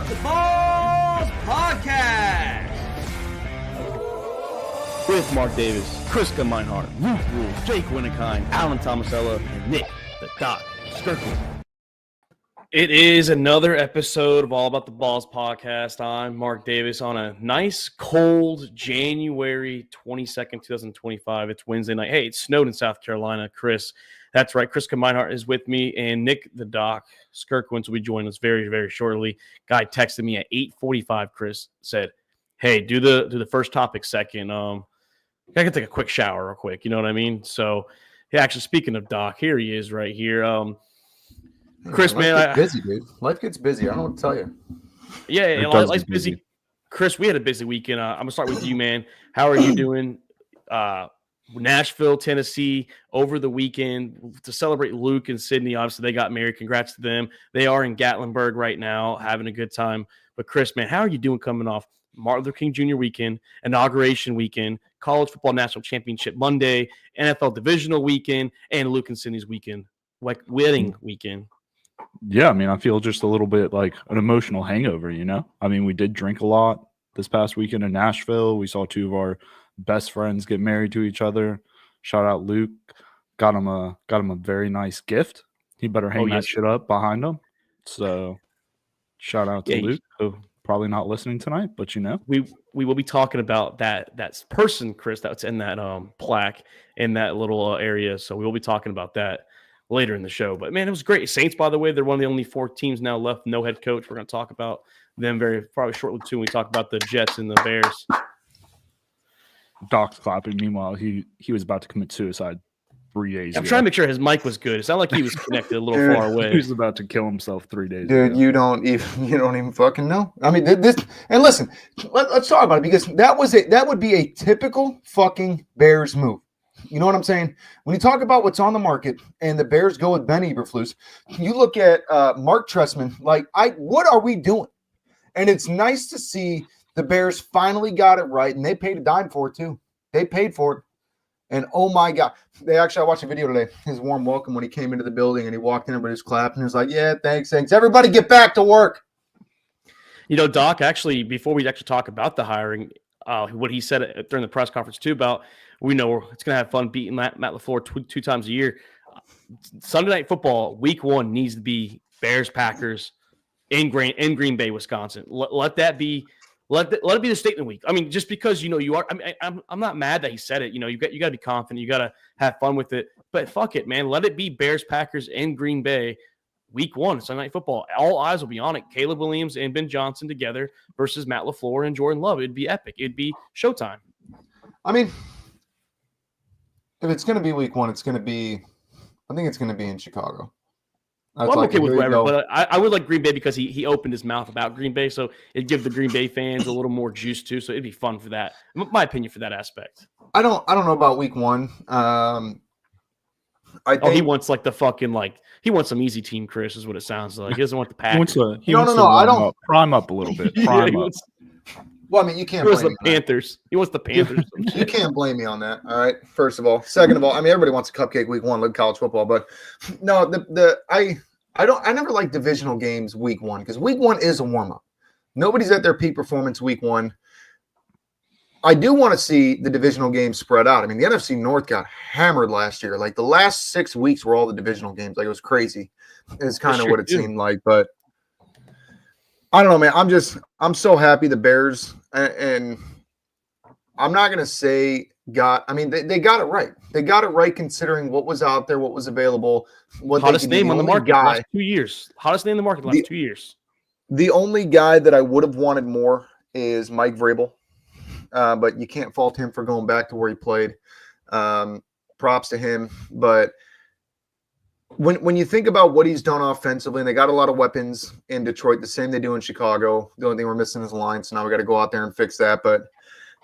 About the Balls podcast with Mark Davis, Chris Meinhardt, Luke Rule, Jake Winnekind, Alan Tomasella, and Nick the Doc Skirkle. It is another episode of All About the Balls podcast. I'm Mark Davis on a nice, cold January 22nd, 2025. It's Wednesday night. Hey, it snowed in South Carolina. Chris, that's right. Chris Meinhardt is with me, and Nick the Doc Skirkwins will be joining us very, very shortly. Guy texted me at 8:45. Chris said, "Hey, do the first topic second. I can take a quick shower real quick. You know what I mean?" So, yeah. Actually, speaking of Doc, here he is right here. Chris, life gets busy, dude. Life gets busy. I don't know what to tell you. Yeah, life's busy. Chris, we had a busy weekend. I'm gonna start with you, man. How are you doing? Nashville, Tennessee, over the weekend to celebrate Luke and Sydney. Obviously, they got married. Congrats to them. They are in Gatlinburg right now, having a good time. But Chris, man, how are you doing coming off Martin Luther King Jr. weekend, inauguration weekend, College Football National Championship Monday, NFL Divisional weekend, and Luke and Sydney's weekend, like wedding weekend? Yeah, I mean, I feel just a little bit like an emotional hangover, you know? I mean, we did drink a lot this past weekend in Nashville. We saw two of our best friends get married to each other. Shout out Luke. Got him a very nice gift. He better hang that shit up behind him. So shout out to Luke, who probably not listening tonight, but you know. We will be talking about that person, Chris, that's in that plaque in that little area. So we will be talking about that later in the show. But man, it was great. Saints, by the way, they're one of the only 4 teams now left, no head coach. We're going to talk about them probably shortly too when we talk about the Jets and the Bears. Doc's clapping. Meanwhile, he was about to commit suicide 3 days ago. I'm trying to make sure his mic was good. It sounded like he was connected a little far away. He was about to kill himself 3 days ago. Dude, you don't even fucking know. I mean, this. And listen, let's talk about it, because that would be a typical fucking Bears move. You know what I'm saying? When you talk about what's on the market and the Bears go with Ben Eberflus, you look at Mark Trestman. Like, what are we doing? And it's nice to see the Bears finally got it right, and they paid a dime for it too. They paid for it. And oh my God, I watched a video today, his warm welcome when he came into the building and he walked in, everybody was clapping. He was like, yeah, thanks. Everybody get back to work. You know, Doc, actually, before we actually talk about the hiring, what he said during the press conference too about, we know it's going to have fun beating Matt LaFleur two times a year. Sunday Night Football, week 1 needs to be Bears-Packers in Green Bay, Wisconsin. Let that be. Let it be the statement week. I mean, just because, you know, you are. I mean, I'm not mad that he said it. You know, you got to be confident. You got to have fun with it. But fuck it, man. Let it be Bears Packers in Green Bay, week 1, Sunday Night Football. All eyes will be on it. Caleb Williams and Ben Johnson together versus Matt LaFleur and Jordan Love. It'd be epic. It'd be showtime. I mean, if it's going to be week 1, I think it's going to be in Chicago. Well, I'm okay with whatever, but I would like Green Bay because he opened his mouth about Green Bay, so it'd give the Green Bay fans a little more juice too. So it'd be fun for that. My opinion for that aspect. I don't know about week 1. He wants like the fucking he wants some easy team, Chris, is what it sounds like. He doesn't want the Packers. He wants to prime up a little bit. Prime up. Well, I mean, you can't. He wants the Panthers. He wants the Panthers. You can't blame me on that. All right. First of all, second of all, I mean, everybody wants a cupcake week 1, like college football, but no, I never like divisional games week 1 because week 1 is a warm up. Nobody's at their peak performance week 1. I do want to see the divisional games spread out. I mean, the NFC North got hammered last year. Like the last 6 weeks were all the divisional games. Like it was crazy. It's kind of what it seemed like, but I don't know, man. I'm so happy the Bears, and I'm not going to say they got it right. They got it right considering what was out there, what was available. Hottest name on the market the last 2 years. Hottest name in the market the last 2 years. The only guy that I would have wanted more is Mike Vrabel, but you can't fault him for going back to where he played. Props to him, but when you think about what he's done offensively, and they got a lot of weapons in Detroit, the same they do in Chicago. The only thing we're missing is a line, so now we got to go out there and fix that. But,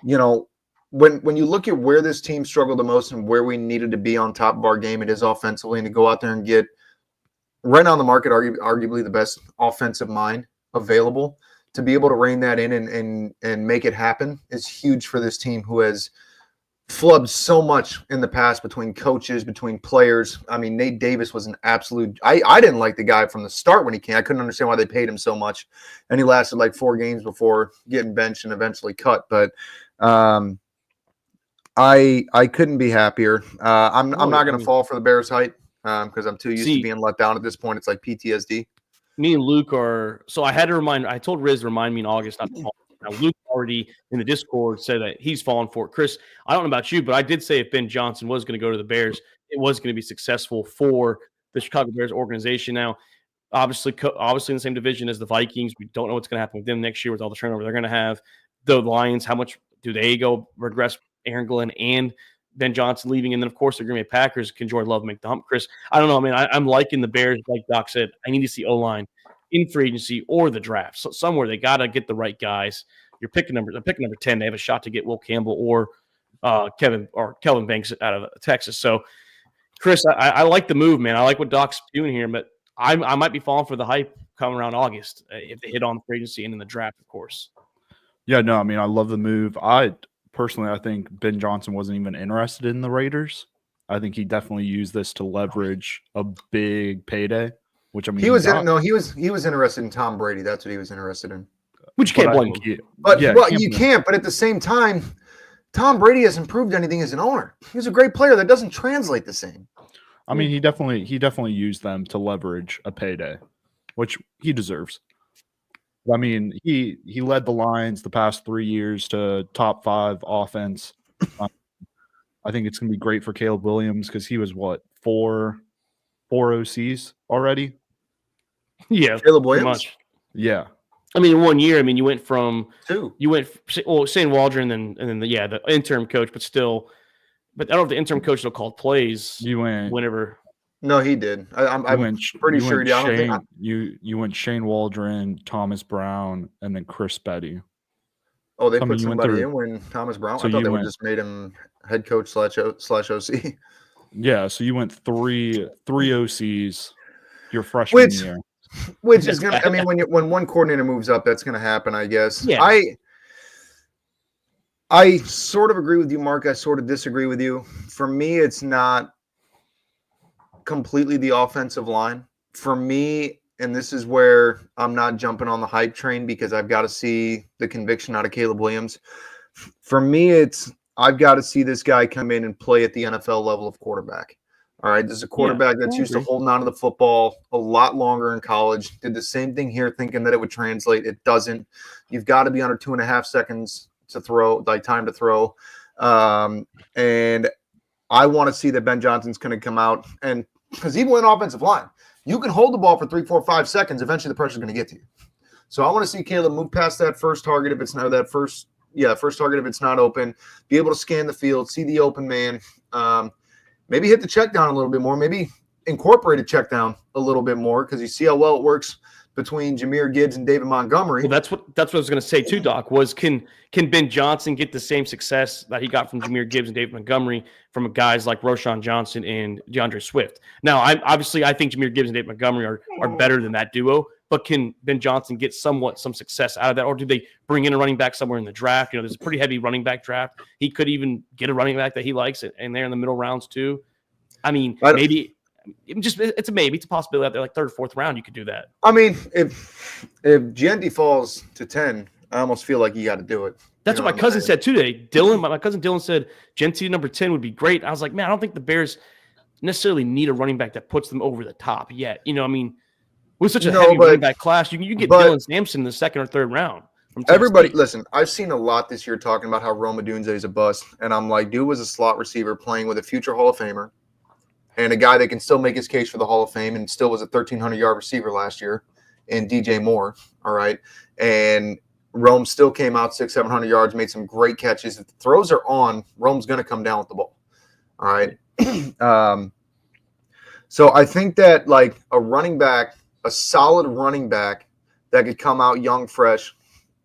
you know, when you look at where this team struggled the most and where we needed to be on top of our game, it is offensively, and to go out there and get right now on the market, arguably the best offensive mind available, to be able to rein that in and make it happen is huge for this team who has flubbed so much in the past between coaches, between players. I mean, Nate Davis was an absolute – I didn't like the guy from the start when he came. I couldn't understand why they paid him so much. And he lasted like 4 games before getting benched and eventually cut. But I couldn't be happier. I'm not going to fall for the Bears hype because I'm too used to being let down at this point. It's like PTSD. Me and Luke are – so I told Riz to remind me in August not to fall. Now, Luke already in the Discord said that he's fallen for it. Chris, I don't know about you, but I did say if Ben Johnson was going to go to the Bears, it was going to be successful for the Chicago Bears organization. Now, obviously in the same division as the Vikings, we don't know what's going to happen with them next year with all the turnover they're going to have. The Lions, how much do they regress Aaron Glenn and Ben Johnson leaving? And then, of course, the Green Bay Packers can Jordan Love make the hump. Chris, I don't know. I mean, I'm liking the Bears. Like Doc said, I need to see O-line in free agency or the draft. So somewhere they got to get the right guys. You're picking number 10. They have a shot to get Will Campbell or Kelvin Banks out of Texas. So, Chris, I like the move, man. I like what Doc's doing here, but I might be falling for the hype coming around August if they hit on the free agency and in the draft, of course. Yeah, no, I mean, I love the move. I think Ben Johnson wasn't even interested in the Raiders. I think he definitely used this to leverage a big payday. Which I mean, he was interested in Tom Brady. That's what he was interested in. Which you can't blame him. But you can't. But at the same time, Tom Brady hasn't proved anything as an owner. He's a great player. That doesn't translate the same. I mean, he definitely used them to leverage a payday, which he deserves. I mean, he led the Lions the past 3 years to top 5 offense. I think it's going to be great for Caleb Williams because he was four OCs already. Yeah, Caleb Williams. Much. Yeah, I mean, in 1 year, I mean, you went from 2. You went Shane Waldron and then the interim coach, but still. But I don't know if the interim coach still called plays. You went whenever. No, he did. I'm pretty sure he did. You went Shane Waldron, Thomas Brown, and then Chris Betty. Oh, they put somebody in when Thomas Brown. So I thought they would just made him head coach / OC. Yeah, so you went three OCs your freshman year. Which is gonna. I mean, when one coordinator moves up, that's gonna happen, I guess. Yeah. I sort of agree with you, Mark. I sort of disagree with you. For me, it's not completely the offensive line. For me, and this is where I'm not jumping on the hype train because I've got to see the conviction out of Caleb Williams. For me, I've got to see this guy come in and play at the NFL level of quarterback. All right, this is a quarterback that's used to holding on to the football a lot longer in college. Did the same thing here thinking that it would translate. It doesn't. You've got to be under 2.5 seconds to throw, like time to throw. And I want to see that Ben Johnson's going to come out. And because even with an offensive line, you can hold the ball for 3, 4, 5 seconds. Eventually the pressure's going to get to you. So I want to see Caleb move past that first target if it's not that first target if it's not open, be able to scan the field, see the open man, maybe hit the check down a little bit more, maybe incorporate a check down a little bit more because you see how well it works between Jahmyr Gibbs and David Montgomery. Well, that's what I was going to say too, Doc, was can Ben Johnson get the same success that he got from Jahmyr Gibbs and David Montgomery from guys like Roschon Johnson and DeAndre Swift? Now, I think Jahmyr Gibbs and David Montgomery are better than that duo, but can Ben Johnson get some success out of that? Or do they bring in a running back somewhere in the draft? There's a pretty heavy running back draft. He could even get a running back that he likes and they're in the middle rounds too. I mean, maybe it's a maybe. It's a possibility out there, like 3rd, 4th round, you could do that. I mean, if Genty falls to 10, I almost feel like you got to do it. That's what my cousin said too today. My cousin Dylan said Genty number 10 would be great. I was like, man, I don't think the Bears necessarily need a running back that puts them over the top yet. I mean, with such a heavy running back class, you can get Dylan Sampson in the 2nd or 3rd round. Everybody, listen, I've seen a lot this year talking about how Rome Odunze is a bust. And I'm like, dude was a slot receiver playing with a future Hall of Famer and a guy that can still make his case for the Hall of Fame and still was a 1,300-yard receiver last year in DJ Moore, all right? And Rome still came out 600-700 yards, made some great catches. If the throws are on, Rome's going to come down with the ball, all right? So I think that, like, a solid running back that could come out young, fresh,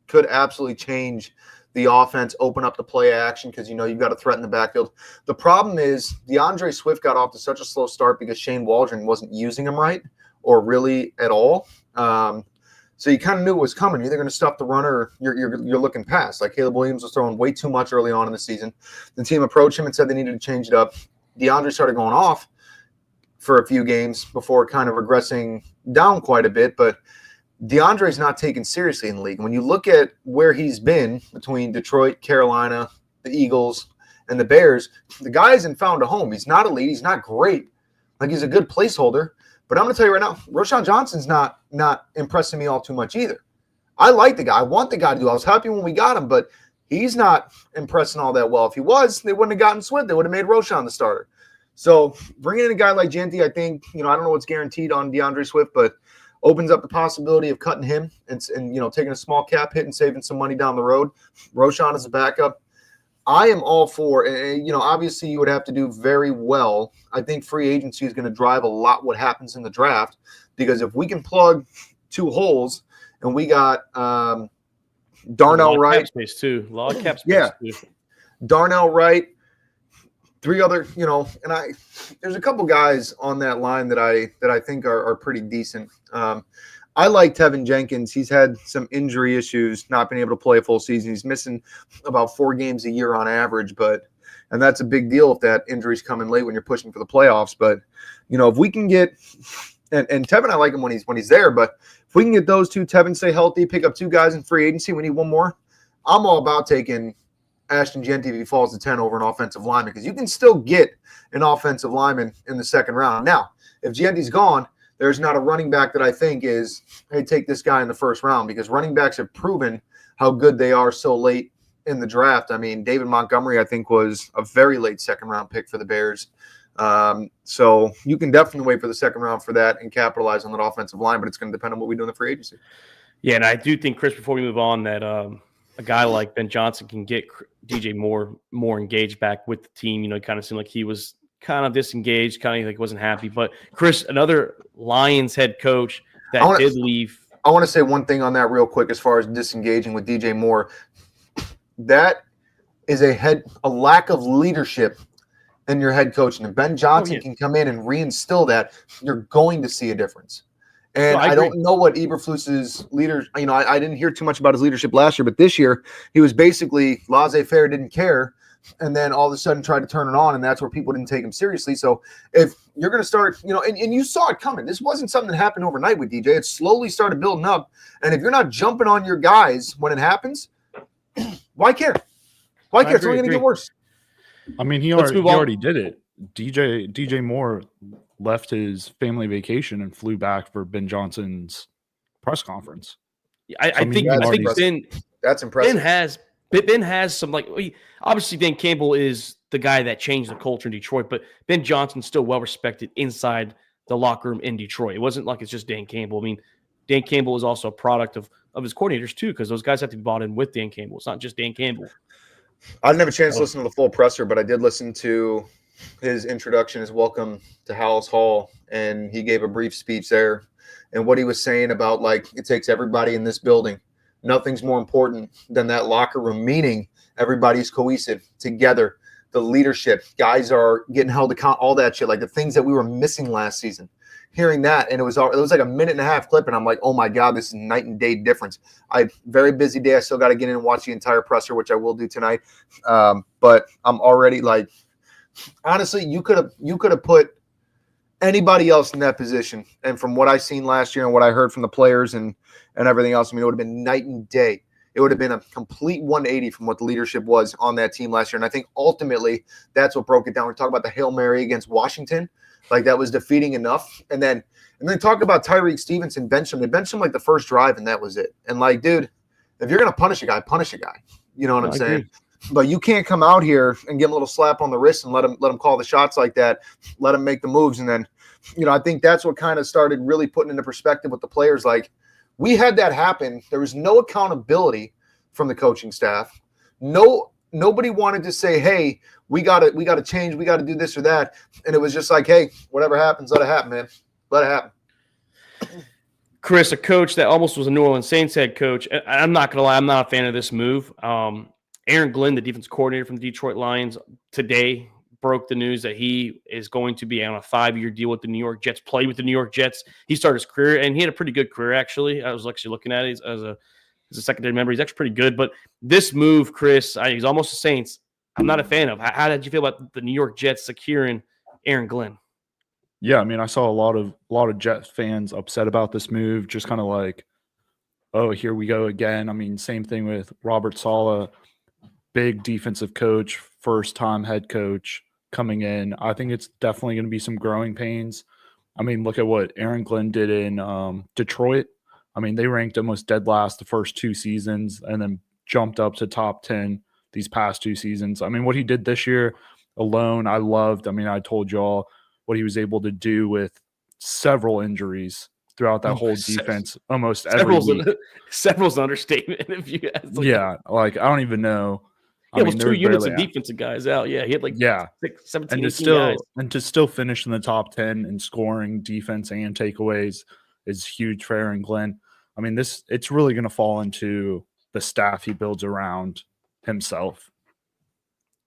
could absolutely change the offense, open up the play action because, you've got to threaten the backfield. The problem is DeAndre Swift got off to such a slow start because Shane Waldron wasn't using him right or really at all. So you kind of knew it was coming. You're either going to stuff the runner or you're looking past. Like Caleb Williams was throwing way too much early on in the season. The team approached him and said they needed to change it up. DeAndre started going off for a few games before kind of regressing down quite a bit. But DeAndre's not taken seriously in the league. When you look at where he's been between Detroit, Carolina, the Eagles, and the Bears, the guy hasn't found a home. He's not elite. He's not great. Like, he's a good placeholder. But I'm going to tell you right now, Roschon Johnson's not impressing me all too much either. I like the guy. I want the guy to do. I was happy when we got him, but he's not impressing all that well. If he was, they wouldn't have gotten Swift. They would have made Roschon the starter. So bringing in a guy like Genty, I think, I don't know what's guaranteed on DeAndre Swift, but opens up the possibility of cutting him and taking a small cap hit and saving some money down the road. Roschon is a backup. I am all for, obviously you would have to do very well. I think free agency is going to drive a lot what happens in the draft, because if we can plug two holes and we got Darnell Wright. Cap space too. A lot of cap space too. Darnell Wright, three other, and there's a couple guys on that line that I think are pretty decent. I like Tevin Jenkins. He's had some injury issues, not being able to play a full season. He's missing about 4 games a year on average, and that's a big deal if that injury's coming late when you're pushing for the playoffs. But, if we can get and Tevin, I like him when he's there, but if we can get those two, Tevin stay healthy, pick up 2 guys in free agency, we need one more. I'm all about taking Ashton Genty if he falls to 10 over an offensive lineman, because you can still get an offensive lineman in the second round. Now, if Genty's gone, there's not a running back that I think is, hey, take this guy in the first round, because running backs have proven how good they are so late in the draft. I mean, David Montgomery, I think, was a very late second-round pick for the Bears. So you can definitely wait for the second round for that and capitalize on that offensive line, but it's going to depend on what we do in the free agency. Yeah, and I do think, Chris, before we move on, that a guy like Ben Johnson can get DJ more engaged back with the team. It kind of seemed like he was kind of disengaged, kind of like wasn't happy. But Chris, another Lions head coach that did leave. I want to say one thing on that real quick as far as disengaging with DJ Moore. That is a lack of leadership in your head coach. And if Ben Johnson can come in and reinstill that, you're going to see a difference. And I don't know what Eberflus's leader, I didn't hear too much about his leadership last year, but this year he was basically laissez-faire, didn't care. And then all of a sudden tried to turn it on, and that's where people didn't take him seriously. So if you're going to start, and you saw it coming. This wasn't something that happened overnight with DJ. It slowly started building up. And if you're not jumping on your guys when it happens, why care? Why care? It's only going to get worse. I mean, he already did it. DJ Moore left his family vacation and flew back for Ben Johnson's press conference. I think that's impressive. Ben has some, obviously Dan Campbell is the guy that changed the culture in Detroit, but Ben Johnson's still well respected inside the locker room in Detroit. It wasn't like it's just Dan Campbell. I mean, Dan Campbell is also a product of his coordinators too, because those guys have to be bought in with Dan Campbell. It's not just Dan Campbell. I didn't have a chance to listen to the full presser, but I did listen to his introduction, his welcome to Howells Hall, and he gave a brief speech there. And what he was saying about, it takes everybody in this building. Nothing's more important than that locker room, meaning everybody's cohesive together. The leadership, guys are getting held account, all that shit, like the things that we were missing last season. Hearing that, and it was like a 1.5-minute clip, and I'm like, oh my God, this is night and day difference. Very busy day. I still got to get in and watch the entire presser, which I will do tonight. But I'm already honestly, you could have put anybody else in that position. And from what I seen last year and what I heard from the players and everything else, it would have been night and day. It would have been a complete 180 from what the leadership was on that team last year. And I think ultimately that's what broke it down. We talk about the Hail Mary against Washington. That was defeating enough. And then talk about Tyreek Stevenson, bench him. They benched him the first drive, and that was it. And dude, if you're going to punish a guy, punish a guy. You know what I'm saying? Agree. But you can't come out here and give him a little slap on the wrist and let him call the shots like that, let him make the moves. And then, I think that's what kind of started really putting into perspective with the players. We had that happen. There was no accountability from the coaching staff. Nobody wanted to say, hey, we got to change. We got to do this or that. And it was just hey, whatever happens, let it happen, man. Let it happen. Chris, a coach that almost was a New Orleans Saints head coach. I'm not going to lie. I'm not a fan of this move. Aaron Glenn, the defense coordinator from the Detroit Lions today, broke the news that he is going to be on a 5-year deal with the New York Jets, play with the New York Jets. He started his career, and he had a pretty good career, actually. I was actually looking at it as a secondary member. He's actually pretty good. But this move, Chris, he's almost the Saints. I'm not a fan of. How did you feel about the New York Jets securing Aaron Glenn? Yeah, I mean, I saw a lot of Jets fans upset about this move, just kind of like, oh, here we go again. I mean, same thing with Robert Saleh, big defensive coach, first-time head coach coming in. I think it's definitely going to be some growing pains. I mean, look at what Aaron Glenn did in Detroit. I mean, they ranked almost dead last the first 2 seasons and then jumped up to top 10 these past 2 seasons. I mean, what he did this year alone, I loved. I mean, I told y'all what he was able to do with several injuries throughout that whole defense almost every week. Several's an understatement. If you ask, yeah, like I don't even know. Yeah, it was 2 units of defensive guys out. Yeah, he had like 17, and 18 guys. And to still finish in the top 10 in scoring, defense, and takeaways is huge for Aaron Glenn. I mean, it's really going to fall into the staff he builds around himself.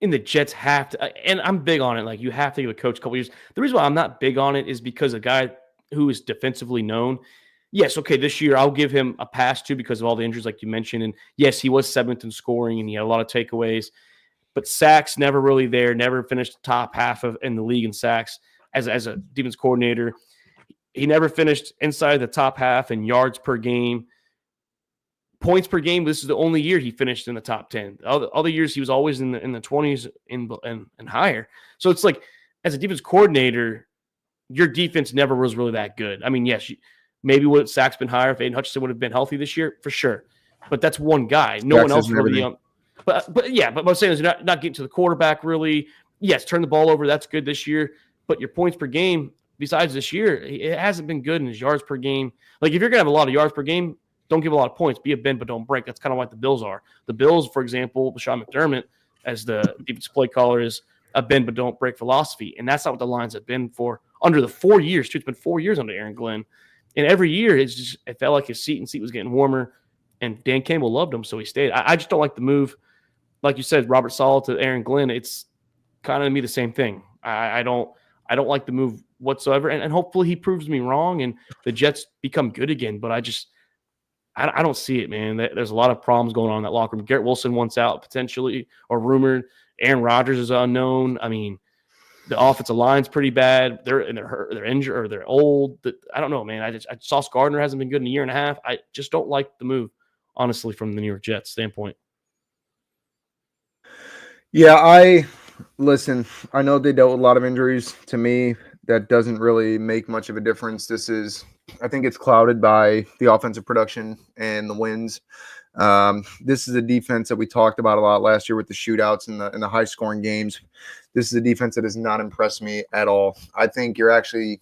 And the Jets have to, and I'm big on it. Like, you have to give a coach a couple years. The reason why I'm not big on it is because a guy who is defensively known, yes, okay, this year I'll give him a pass too because of all the injuries, like you mentioned. And yes, he was 7th in scoring and he had a lot of takeaways, but sacks never really there. Never finished top half in the league in sacks as a defense coordinator. He never finished inside the top half in yards per game. Points per game, this is the only year he finished in the top 10. Other years, he was always in the 20s and higher. So it's like, as a defense coordinator, your defense never was really that good. I mean, yes, maybe would sacks been higher if Aiden Hutchinson would have been healthy this year, for sure. But that's one guy. No one else really. But what I'm saying is you're not getting to the quarterback really. Yes, turn the ball over. That's good this year. But your points per game, besides this year, it hasn't been good in his yards per game. Like, if you're going to have a lot of yards per game, don't give a lot of points. Be a bend, but don't break. That's kind of what the Bills are. The Bills, for example, Sean McDermott, as the defensive play caller, is a bend, but don't break philosophy. And that's not what the Lions have been for under the 4 years, too. It's been 4 years under Aaron Glenn. And every year, it felt like his seat was getting warmer. And Dan Campbell loved him, so he stayed. I just don't like the move. Like you said, Robert Saleh to Aaron Glenn, it's kind of to me the same thing. I don't like the move whatsoever. And hopefully he proves me wrong and the Jets become good again. But I don't see it, man. There's a lot of problems going on in that locker room. Garrett Wilson wants out potentially, or rumored. Aaron Rodgers is unknown. I mean, the offensive line's pretty bad. They're hurt, they're injured, or they're old. I don't know, man. Sauce Gardner hasn't been good in a year and a half. I just don't like the move, honestly, from the New York Jets standpoint. Yeah, listen, I know they dealt with a lot of injuries. To me, that doesn't really make much of a difference. I think it's clouded by the offensive production and the wins. This is a defense that we talked about a lot last year with the shootouts and the high-scoring games. This is a defense that has not impressed me at all. I think you're actually,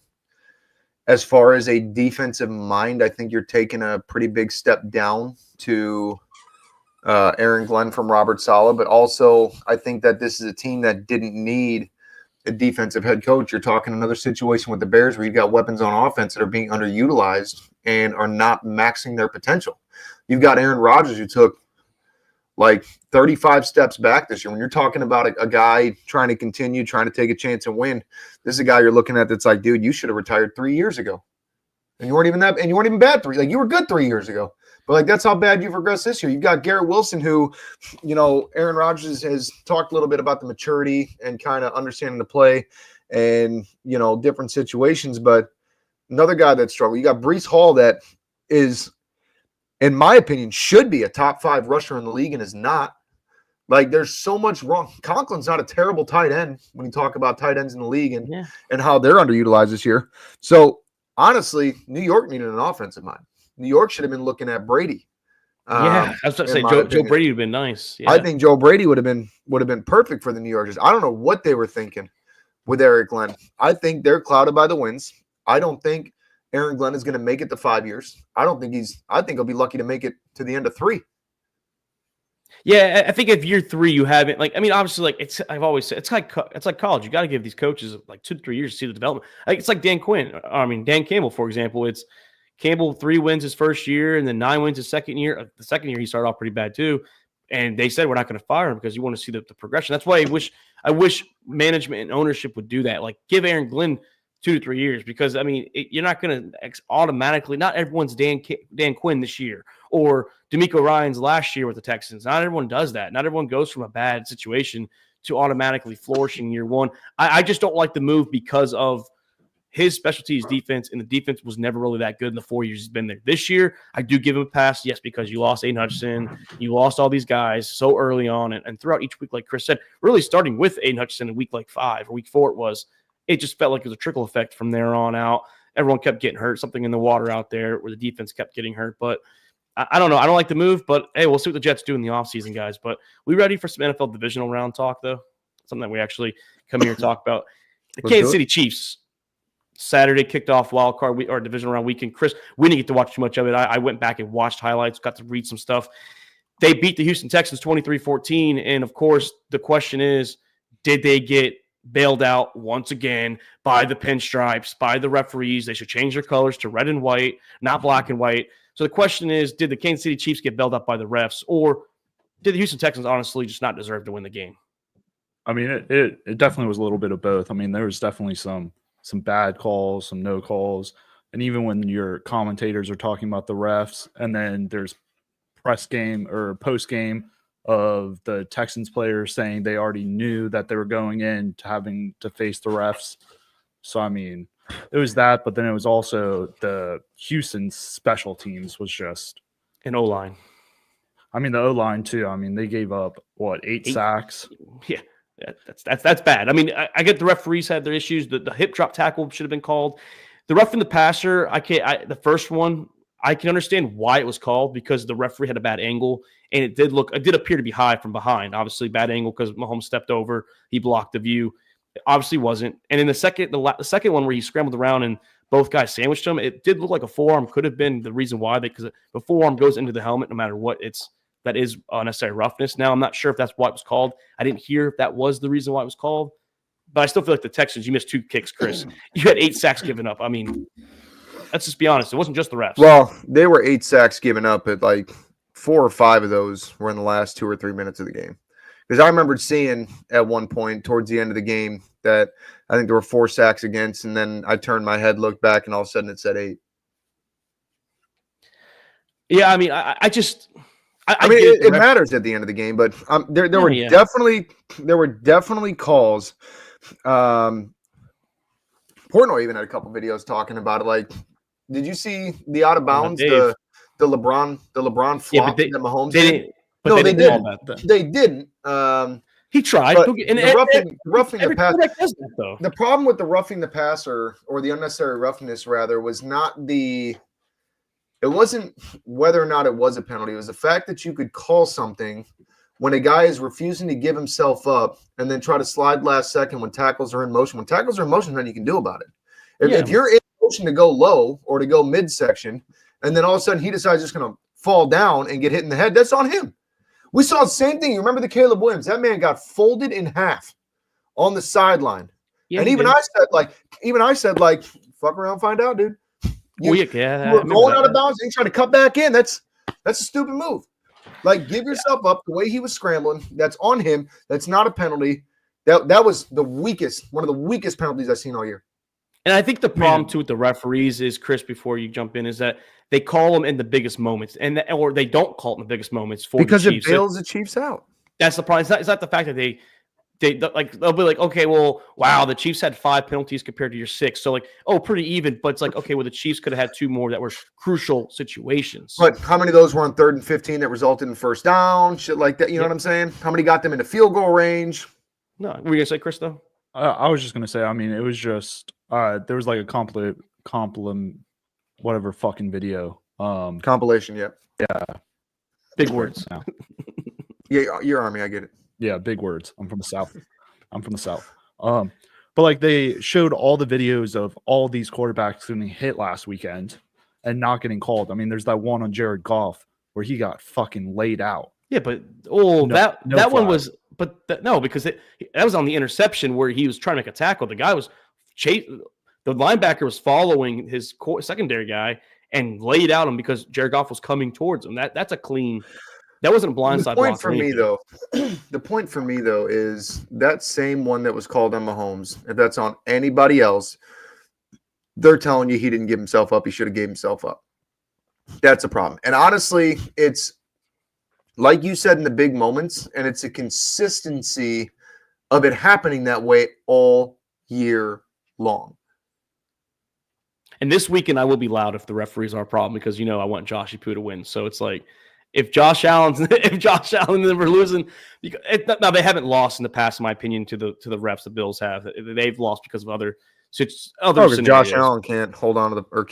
as far as a defensive mind, I think you're taking a pretty big step down to Aaron Glenn from Robert Saleh. But also, I think that this is a team that didn't need a defensive head coach. You're talking another situation with the Bears where you've got weapons on offense that are being underutilized and are not maxing their potential. You've got Aaron Rodgers, who took like 35 steps back this year. When you're talking about a guy trying to continue, trying to take a chance and win, this is a guy you're looking at that's like, dude, you should have retired 3 years ago. And you weren't even bad you were good 3 years ago. But like, that's how bad you've regressed this year. You've got Garrett Wilson, who, Aaron Rodgers has talked a little bit about the maturity and kind of understanding the play and, different situations. But another guy that struggled, you got Breece Hall, that is, in my opinion, should be a top 5 rusher in the league and is not. Like, there's so much wrong. Conklin's not a terrible tight end when you talk about tight ends in the league and how they're underutilized this year. So, honestly, New York needed an offensive mind. New York should have been looking at Brady. I was about to say Joe Brady would have been nice. Yeah. I think Joe Brady would have been perfect for the New Yorkers. I don't know what they were thinking with Eric Glenn. I think they're clouded by the wins. I don't think Aaron Glenn is going to make it to 5 years. I think he'll be lucky to make it to the end of 3. Yeah, I think if year 3 you haven't, obviously, I've always said, it's like college. You got to give these coaches like 2 to 3 years to see the development. It's like Dan Campbell, for example. It's Campbell 3 wins his first year and then 9 wins his second year. The second year he started off pretty bad too. And they said, we're not going to fire him because you want to see the progression. That's why I wish management and ownership would do that. Like, give Aaron Glenn 2 to 3 years, because, I mean, you're not going to automatically – not everyone's Dan Quinn this year or DeMeco Ryans last year with the Texans. Not everyone does that. Not everyone goes from a bad situation to automatically flourishing year one. I just don't like the move because of his specialty is defense, and the defense was never really that good in the 4 years he's been there. This year, I do give him a pass, yes, because you lost Aiden Hutchinson, you lost all these guys so early on, and throughout each week, like Chris said, really starting with Aiden Hutchinson in week like 5 or week 4 it just felt like it was a trickle effect from there on out. Everyone kept getting hurt, something in the water out there where the defense kept getting hurt. But I don't know. I don't like the move, but hey, we'll see what the Jets do in the offseason, guys. But we ready for some NFL Divisional Round talk, though? Something that we actually come here and talk about. The Kansas City Chiefs. Saturday kicked off wild card or divisional round weekend. Chris, we didn't get to watch too much of it. I went back and watched highlights, got to read some stuff. They beat the Houston Texans 23-14. And of course, the question is, did they get bailed out once again by the pinstripes, by the referees? They should change their colors to red and white, not black and white. So the question is, did the Kansas City Chiefs get bailed out by the refs, or did the Houston Texans honestly just not deserve to win the game? I mean, it definitely was a little bit of both. I mean, there was definitely some bad calls, some no calls. And even when your commentators are talking about the refs, and then there's press game or post game of the Texans players saying they already knew that they were going in to having to face the refs. So, I mean, it was that, but then it was also the Houston special teams was just an O-line. I mean, the O-line too. I mean, they gave up, 8 sacks? Yeah. That's bad. I mean, I get the referees had their issues. The hip drop tackle should have been called. The roughing the passer, the first one, I can understand why it was called, because the referee had a bad angle, and it did appear to be high from behind. Obviously, bad angle because Mahomes stepped over. He blocked the view. It obviously wasn't. And in the second one where he scrambled around and both guys sandwiched him, it did look like a forearm could have been the reason why, because the forearm goes into the helmet no matter what. That is unnecessary roughness. Now, I'm not sure if that's why it was called. I didn't hear if that was the reason why it was called. But I still feel like the Texans, you missed 2 kicks, Chris. You had 8 sacks given up. I mean, let's just be honest. It wasn't just the refs. Well, they were 8 sacks given up, but like 4 or 5 of those were in the last 2 or 3 minutes of the game. Because I remembered seeing at one point towards the end of the game that I think there were 4 sacks against, and then I turned my head, looked back, and all of a sudden it said 8. Yeah, I mean, I mean, it matters at the end of the game, but there were definitely calls. Portnoy even had a couple videos talking about it. Like, did you see the out of bounds, the LeBron flop that Mahomes did? No, they didn't. They didn't. He tried. The roughing the passer. The problem with the roughing the passer, or the unnecessary roughness rather, was not the. It wasn't whether or not it was a penalty. It was the fact that you could call something when a guy is refusing to give himself up and then try to slide last second when tackles are in motion. When tackles are in motion, nothing you can do about it. If you're in motion to go low or to go midsection, and then all of a sudden he decides just going to fall down and get hit in the head, that's on him. We saw the same thing. You remember the Caleb Williams? That man got folded in half on the sideline. Yeah, and even I said, fuck around, find out, dude. You were going out of bounds and trying to cut back in. That's a stupid move. Like, give yourself up the way he was scrambling. That's on him. That's not a penalty. That was one of the weakest penalties I've seen all year. And I think the problem too with the referees is, Chris, before you jump in, is that they call them in the biggest moments, or they don't call it in the biggest moments because the Chiefs. It bails the Chiefs out. That's the problem. It's not the fact that they'll be like, okay, well, wow, the Chiefs had 5 penalties compared to your 6. So pretty even. But it's like, okay, well, the Chiefs could have had 2 more that were crucial situations. But how many of those were on 3rd and 15 that resulted in first down? Shit like that. You know what I'm saying? How many got them into field goal range? No, were you gonna say, Chris, though? I was just gonna say, I mean, it was just there was like a compliment, whatever fucking video. Compilation, yeah. Big words. Yeah, your Army, I get it. Yeah, big words. I'm from the South. But like, they showed all the videos of all these quarterbacks getting hit last weekend and not getting called. I mean, there's that one on Jared Goff where he got fucking laid out. Yeah, but that one was, because that was on the interception where he was trying to make a tackle. The guy was the linebacker was following his secondary guy and laid out him because Jared Goff was coming towards him. That's a clean. That wasn't a blindside The point block for me, though, the point for me, though, is that same one that was called on Mahomes, if that's on anybody else, they're telling you he didn't give himself up. He should have gave himself up. That's a problem. And honestly, it's like you said in the big moments, and it's a consistency of it happening that way all year long. And this weekend, I will be loud if the referees are a problem because, I want Josh Poo to win. So it's like, if Josh Allen never losing, now they haven't lost in the past, in my opinion, to the refs. The Bills have. They've lost because of other scenarios. Josh Allen can't hold on to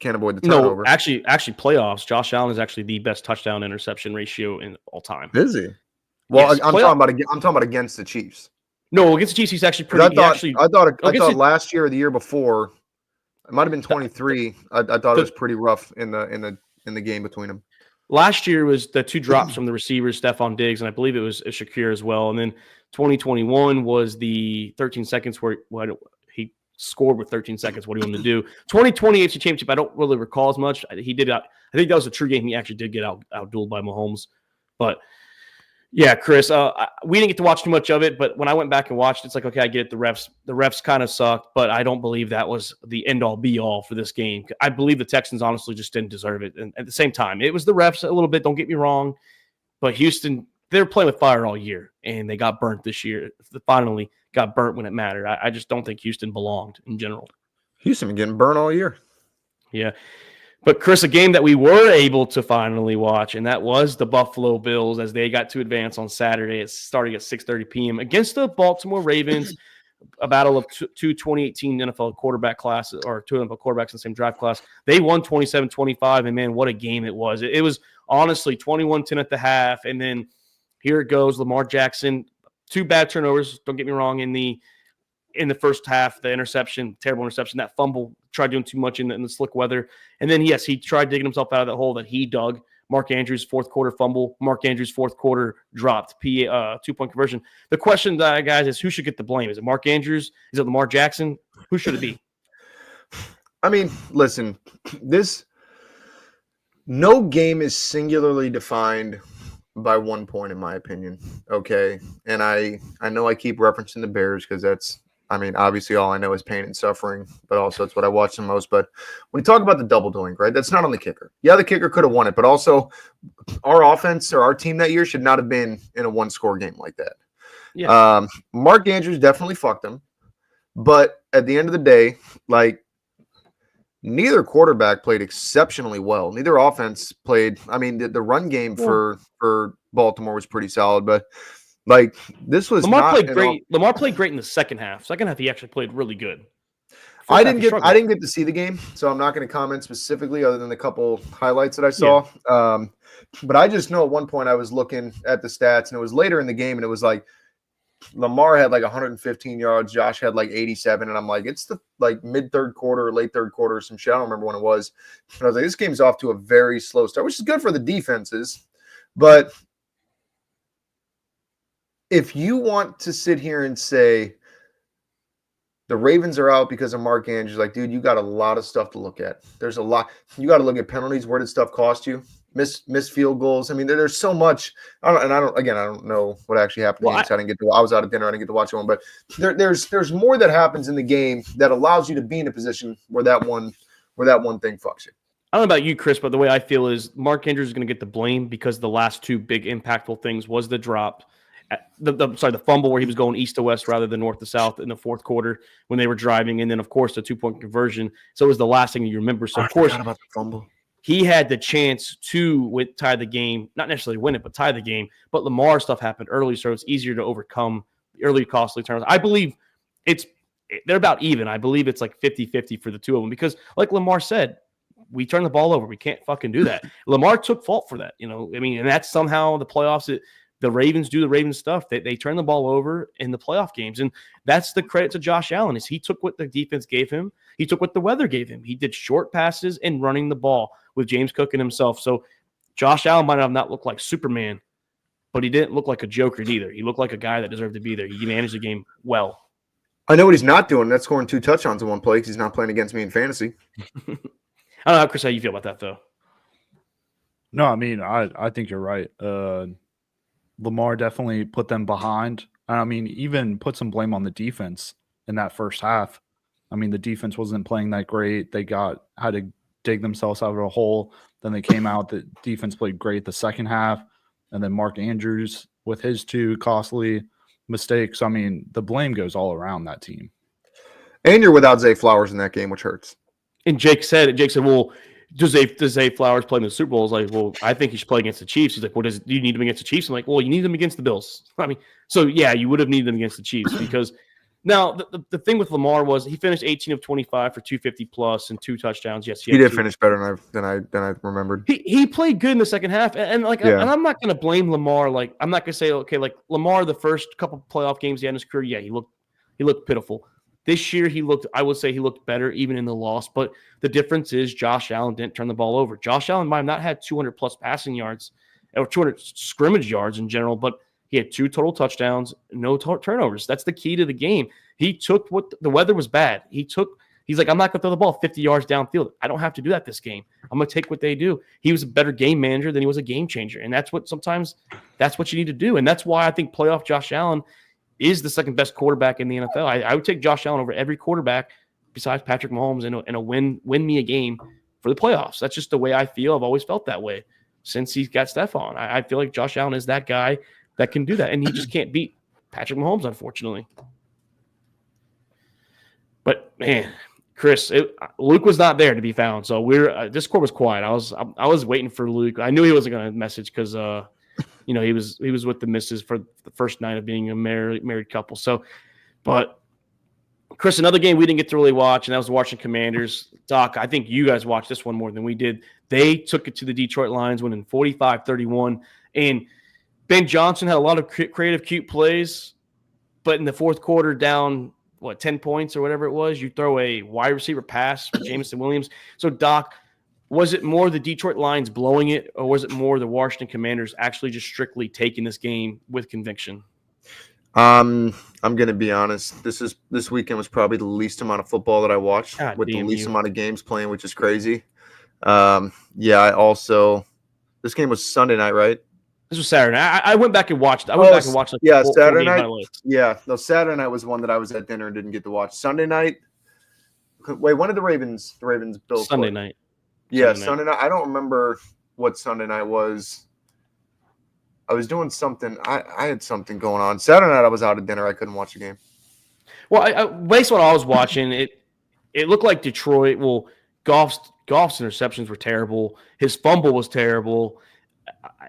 can't avoid the turnover. No, actually, playoffs. Josh Allen is actually the best touchdown interception ratio in all time. Is he? Well, yes, I'm talking about against the Chiefs. No, against the Chiefs, he's actually pretty. I thought last year or the year before, it might have been 23. I thought it was pretty rough in the game between them. Last year was the two drops from the receivers, Stephon Diggs, and I believe it was Shakir as well. And then 2021 was the 13 seconds where he scored with 13 seconds. What do you want to do? 2020 AFC Championship, I don't really recall as much. He did. I think that was a true game. He actually did get outdueled by Mahomes. But yeah, Chris, we didn't get to watch too much of it. But when I went back and watched, it's like, okay, I get it. The refs kind of sucked, but I don't believe that was the end all be all for this game. I believe the Texans honestly just didn't deserve it. And at the same time, it was the refs a little bit. Don't get me wrong, but Houston, they were playing with fire all year, and they got burnt this year. They finally got burnt when it mattered. I just don't think Houston belonged in general. Houston been getting burnt all year. Yeah. But, Chris, a game that we were able to finally watch, and that was the Buffalo Bills as they got to advance on Saturday. It's starting at 6:30 p.m. against the Baltimore Ravens, a battle of two 2018 NFL quarterback classes, or two NFL quarterbacks in the same draft class. They won 27-25, and, man, what a game it was. It was honestly 21-10 at the half, and then here it goes. Lamar Jackson, two bad turnovers, don't get me wrong, in the first half, the interception, terrible interception, that fumble, tried doing too much in the slick weather. And then, yes, he tried digging himself out of that hole that he dug. Mark Andrews' fourth quarter fumble. Mark Andrews' fourth quarter dropped. Two-point conversion. The question, guys, is who should get the blame? Is it Mark Andrews? Is it Lamar Jackson? Who should it be? I mean, listen, no game is singularly defined by 1 point, in my opinion. Okay. And I know I keep referencing the Bears because that's, obviously all I know is pain and suffering, but also it's what I watch the most. But when you talk about the double doink, right, that's not on the kicker. Yeah, the kicker could have won it, but also our offense or our team that year should not have been in a one-score game like that. Yeah. Mark Andrews definitely fucked him. But at the end of the day, neither quarterback played exceptionally well. Neither offense played. The run game for Baltimore was pretty solid, but this was Lamar played great. Lamar played great in the second half. Second half, he actually played really good. I didn't get to see the game, so I'm not going to comment specifically other than the couple highlights that I saw. Yeah. But I just know at one point I was looking at the stats, and it was later in the game, and it was like Lamar had 115 yards, Josh had 87, and I'm like, it's the mid third quarter or late third quarter or some shit. I don't remember when it was. And I was like, this game's off to a very slow start, which is good for the defenses, but if you want to sit here and say the Ravens are out because of Mark Andrews, dude, you got a lot of stuff to look at. There's a lot. You got to look at penalties. Where did stuff cost you? Missed field goals. There's so much. I don't know what actually happened. I was out at dinner. I didn't get to watch one, but there's more that happens in the game that allows you to be in a position where that one thing fucks you. I don't know about you, Chris, but the way I feel is Mark Andrews is going to get the blame because the last two big impactful things was the drop. The fumble where he was going east to west rather than north to south in the fourth quarter when they were driving, and then of course the 2-point conversion. So it was the last thing you remember. So of course about the fumble. He had the chance to tie the game, not necessarily win it, but tie the game. But Lamar stuff happened early, so it's easier to overcome the early costly turnovers. I believe they're about even. I believe it's 50-50 for the two of them because, like Lamar said, we turn the ball over. We can't fucking do that. Lamar took fault for that, and that's somehow the playoffs. The Ravens do the Ravens stuff. They turn the ball over in the playoff games. And that's the credit to Josh Allen is he took what the defense gave him. He took what the weather gave him. He did short passes and running the ball with James Cook and himself. So Josh Allen might have not looked like Superman, but he didn't look like a joker either. He looked like a guy that deserved to be there. He managed the game well. I know what he's not doing. That's scoring 2 touchdowns in one play because he's not playing against me in fantasy. I don't know, Chris, how you feel about that, though. No, I mean, I think you're right. Lamar definitely put them behind. I mean, even put some blame on the defense in that first half. I mean, the defense wasn't playing that great. They had to dig themselves out of a hole. Then they came out. The defense played great the second half. And then Mark Andrews with his 2 costly mistakes. I mean, the blame goes all around that team. And you're without Zay Flowers in that game, which hurts. And Jake said, well, does Zay Flowers play in the Super Bowl? I was like, well, I think he should play against the Chiefs. He's like, well, do you need him against the Chiefs? I'm like, well, you need him against the Bills. I mean, so yeah, you would have needed him against the Chiefs because now the thing with Lamar was he finished 18 of 25 for 250 plus and 2 touchdowns. Yes, he did finish better than I remembered. He played good in the second half, and and I'm not going to blame Lamar. Like I'm not going to say okay, like Lamar the first couple playoff games he had in his career, yeah, he looked pitiful. This year, I would say he looked better even in the loss. But the difference is Josh Allen didn't turn the ball over. Josh Allen might have not had 200-plus passing yards or 200 scrimmage yards in general, but he had 2 total touchdowns, no turnovers. That's the key to the game. He took what the weather was bad. He's like, I'm not going to throw the ball 50 yards downfield. I don't have to do that this game. I'm going to take what they do. He was a better game manager than he was a game changer. And that's what you need to do. And that's why I think playoff Josh Allen is the second best quarterback in the NFL. I would take Josh Allen over every quarterback besides Patrick Mahomes in a win me a game for the playoffs. That's just the way I feel. I've always felt that way since he's got Stephon. I feel like Josh Allen is that guy that can do that, and he just can't beat Patrick Mahomes, unfortunately. But man, Chris, Luke was not there to be found, so Discord was quiet. I was waiting for Luke. I knew he wasn't going to message because he was with the missus for the first night of being a married couple. So, but Chris, another game we didn't get to really watch, and that was Washington Commanders. Doc, I think you guys watched this one more than we did. They took it to the Detroit Lions, winning 45-31. And Ben Johnson had a lot of creative, cute plays, but in the fourth quarter, down 10 points or whatever it was, you throw a wide receiver pass for Jameson Williams. So, Doc, was it more the Detroit Lions blowing it, or was it more the Washington Commanders actually just strictly taking this game with conviction? I'm going to be honest. This weekend was probably the least amount of football that I watched with the least amount of games playing, which is crazy. This game was Sunday night, right? This was Saturday night. I went back and watched. Saturday night. Yeah, no, Saturday night was one that I was at dinner and didn't get to watch. Sunday night. Wait, when did the Ravens Bills Sunday play? Night. Yeah, Sunday night. I don't remember what Sunday night was. I was doing something. I had something going on. Saturday night I was out at dinner. I couldn't watch the game. Well, based on what I was watching, it looked like Detroit. Well, Goff's interceptions were terrible. His fumble was terrible.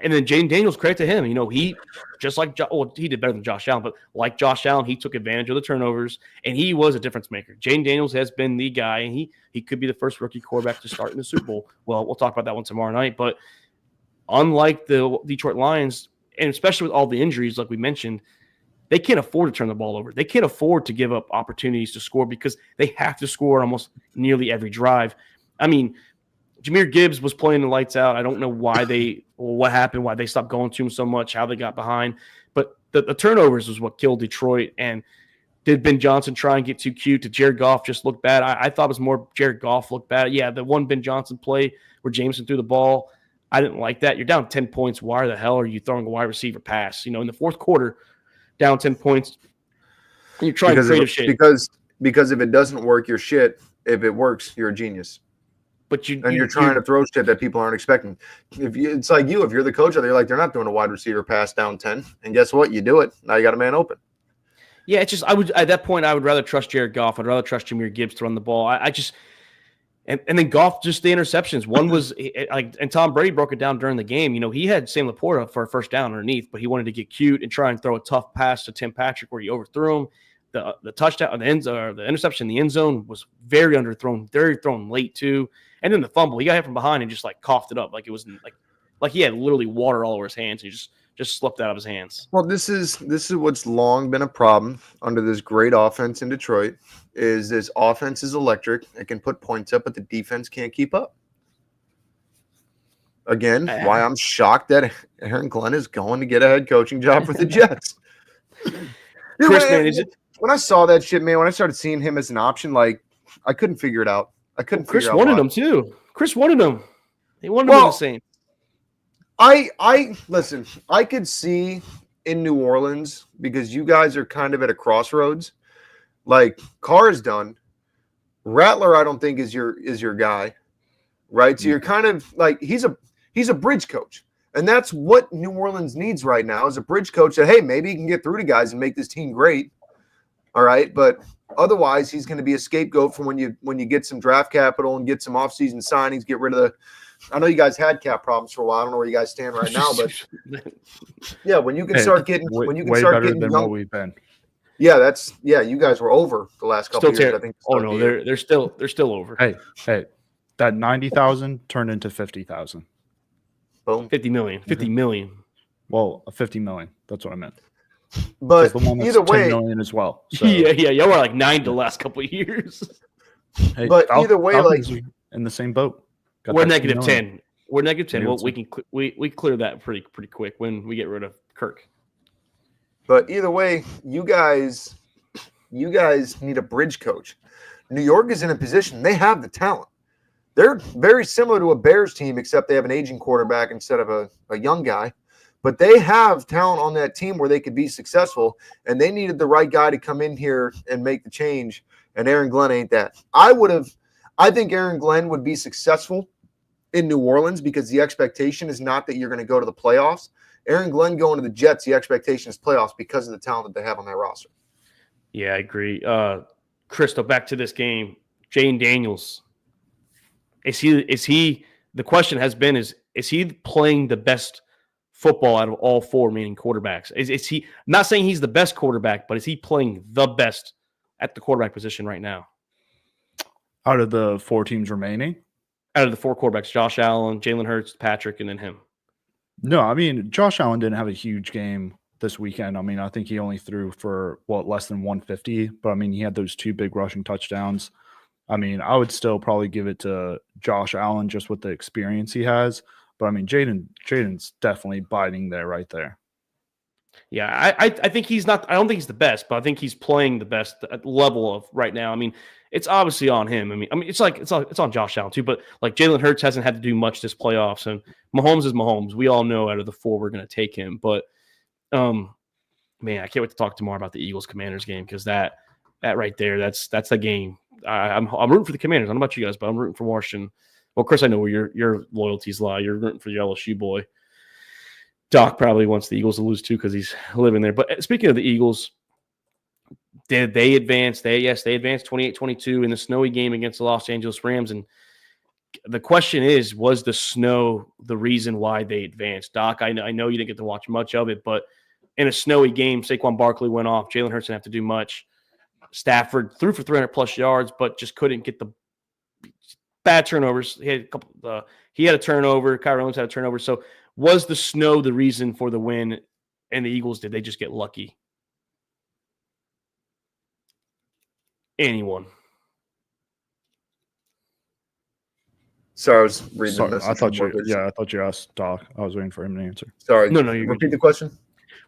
And then Jaden Daniels, credit to him. He just like he did better than Josh Allen, but like Josh Allen, he took advantage of the turnovers, and he was a difference maker. Jaden Daniels has been the guy, and he could be the first rookie quarterback to start in the Super Bowl. Well, we'll talk about that one tomorrow night. But unlike the Detroit Lions, and especially with all the injuries, like we mentioned, they can't afford to turn the ball over. They can't afford to give up opportunities to score because they have to score almost nearly every drive. I mean, Jahmyr Gibbs was playing the lights out. I don't know what happened, why they stopped going to him so much, how they got behind. But the turnovers was what killed Detroit. And did Ben Johnson try and get too cute? Did Jared Goff just look bad? I thought it was more Jared Goff looked bad. Yeah, the one Ben Johnson play where Jameson threw the ball, I didn't like that. You're down 10 points. Why the hell are you throwing a wide receiver pass? In the fourth quarter, down 10 points, and you're trying creative shit. Because if it doesn't work, you're shit. If it works, you're a genius. But you're trying to throw shit that people aren't expecting. It's like if you're the coach, they're like, they're not doing a wide receiver pass down 10. And guess what? You do it. Now you got a man open. Yeah, it's just at that point, I would rather trust Jared Goff. I'd rather trust Jahmyr Gibbs to run the ball. And then Goff, just the interceptions. One was and Tom Brady broke it down during the game. He had Sam Laporta for a first down underneath, but he wanted to get cute and try and throw a tough pass to Tim Patrick where he overthrew him. The touchdown, the interception in the end zone was very underthrown, very thrown late too. And then the fumble, he got hit from behind and just coughed it up like it was like he had literally water all over his hands. And he just slipped out of his hands. Well, this is what's long been a problem under this great offense in Detroit. Is this offense is electric? It can put points up, but the defense can't keep up. Again, why I'm shocked that Aaron Glenn is going to get a head coaching job for the Jets. Chris, man, when I saw that shit, man, when I started seeing him as an option, I couldn't figure it out. Chris wanted him too. Chris wanted him. He wanted him in the same. I listen, I could see in New Orleans, because you guys are kind of at a crossroads. Like, Carr is done. Rattler, I don't think is your guy, right? So you're kind of like, he's a bridge coach. And that's what New Orleans needs right now, is a bridge coach that, hey, maybe he can get through to guys and make this team great. All right. But otherwise, he's going to be a scapegoat for when you get some draft capital and get some offseason signings, get rid of the – I know you guys had cap problems for a while. I don't know where you guys stand right now, but yeah, when you can start getting – when you can way start better getting than young, what we've been. Yeah, you guys were over the last couple of years. I think. Oh no, they're still over. Hey, that 90,000 turned into 50,000. Boom. 50 million. 50 million. Well, 50 million. That's what I meant. But the one that's either way, 10 million as well. So. Yeah. Y'all were like 9 the last couple of years. Hey, but either way, Falcons like, in the same boat. We're negative 10. We're negative 10. Well, Maybe we clear that pretty quick when we get rid of Kirk. But either way, you guys need a bridge coach. New York is in a position, they have the talent. They're very similar to a Bears team, except they have an aging quarterback instead of a young guy. But they have talent on that team where they could be successful, and they needed the right guy to come in here and make the change, and Aaron Glenn ain't that. I think Aaron Glenn would be successful in New Orleans because the expectation is not that you're going to go to the playoffs. Aaron Glenn going to the Jets, the expectation is playoffs because of the talent that they have on that roster. Yeah, I agree. Crystal, back to this game. Jane Daniels. Is he the question has been is he playing the best football out of all four remaining quarterbacks? Is he, not saying he's the best quarterback, but is he playing the best at the quarterback position right now? Out of the 4 teams remaining? Out of the 4 quarterbacks, Josh Allen, Jalen Hurts, Patrick, and then him. No, I mean, Josh Allen didn't have a huge game this weekend. I mean, I think he only threw for, less than 150. But, I mean, he had those 2 big rushing touchdowns. I mean, I would still probably give it to Josh Allen just with the experience he has. But, I mean, Jaden's definitely biting there right there. Yeah, I think he's not – I don't think he's the best, but I think he's playing the best at level of right now. I mean, it's obviously on him. I mean, it's on Josh Allen too, but like Jalen Hurts hasn't had to do much this playoffs, and Mahomes is Mahomes. We all know out of the 4 we're going to take him. But, man, I can't wait to talk tomorrow about the Eagles-Commanders game because that right there, that's the game. I'm rooting for the Commanders. I don't know about you guys, but I'm rooting for Washington. Well, Chris, I know where your loyalties lie. You're rooting for your LSU boy. Doc probably wants the Eagles to lose too because he's living there. But speaking of the Eagles, did they advance? They advanced 28-22 in the snowy game against the Los Angeles Rams. And the question is, was the snow the reason why they advanced? Doc, I know you didn't get to watch much of it, but in a snowy game, Saquon Barkley went off. Jalen Hurts didn't have to do much. Stafford threw for 300-plus yards, but just couldn't get the bad turnovers. He had a couple. He had a turnover. Kyrie Williams had a turnover. So was the snow the reason for the win? And the Eagles, did they just get lucky? Anyone? Sorry, I was reading the message. I thought you asked Doc. I was waiting for him to answer. Sorry. No, you repeat the question.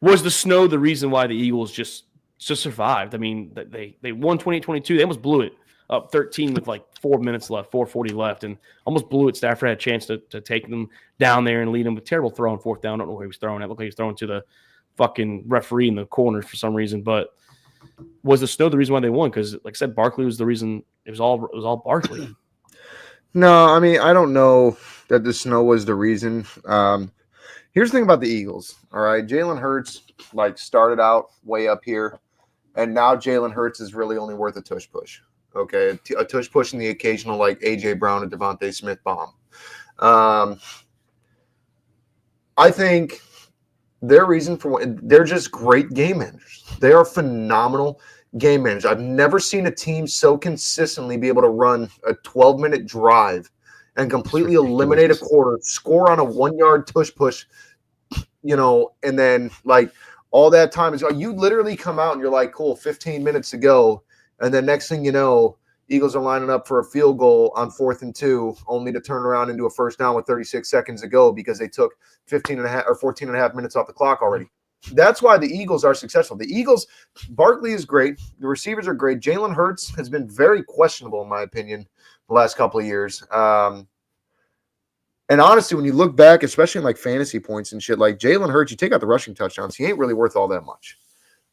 Was the snow the reason why the Eagles just survived? I mean, they won 28-22. They almost blew it up 13 with like 4 minutes left, 4:40 left, and almost blew it. Stafford had a chance to take them down there and lead them with terrible throw on 4th down. I don't know where he was throwing it. Looked like he was throwing to the fucking referee in the corner for some reason. But was the snow the reason why they won? Because, like I said, Barkley was the reason. It was all Barkley. No, I mean, I don't know that the snow was the reason. Here's the thing about the Eagles. All right, Jalen Hurts started out way up here, and now Jalen Hurts is really only worth a tush push. Okay, a tush push and the occasional A.J. Brown and Devontae Smith bomb. I think their reason they're just great game managers. They are phenomenal game managers. I've never seen a team so consistently be able to run a 12-minute drive and completely eliminate a quarter, score on a 1-yard tush push, and then all that time is you literally come out and you're like, cool, 15 minutes to go. And then next thing you know, Eagles are lining up for a field goal on 4th and 2, only to turn around into a first down with 36 seconds to go because they took 15 and a half or 14 and a half minutes off the clock already. That's why the Eagles are successful. The Eagles, Barkley is great. The receivers are great. Jalen Hurts has been very questionable, in my opinion, the last couple of years. And honestly, when you look back, especially in like fantasy points and shit, like Jalen Hurts, you take out the rushing touchdowns, he ain't really worth all that much.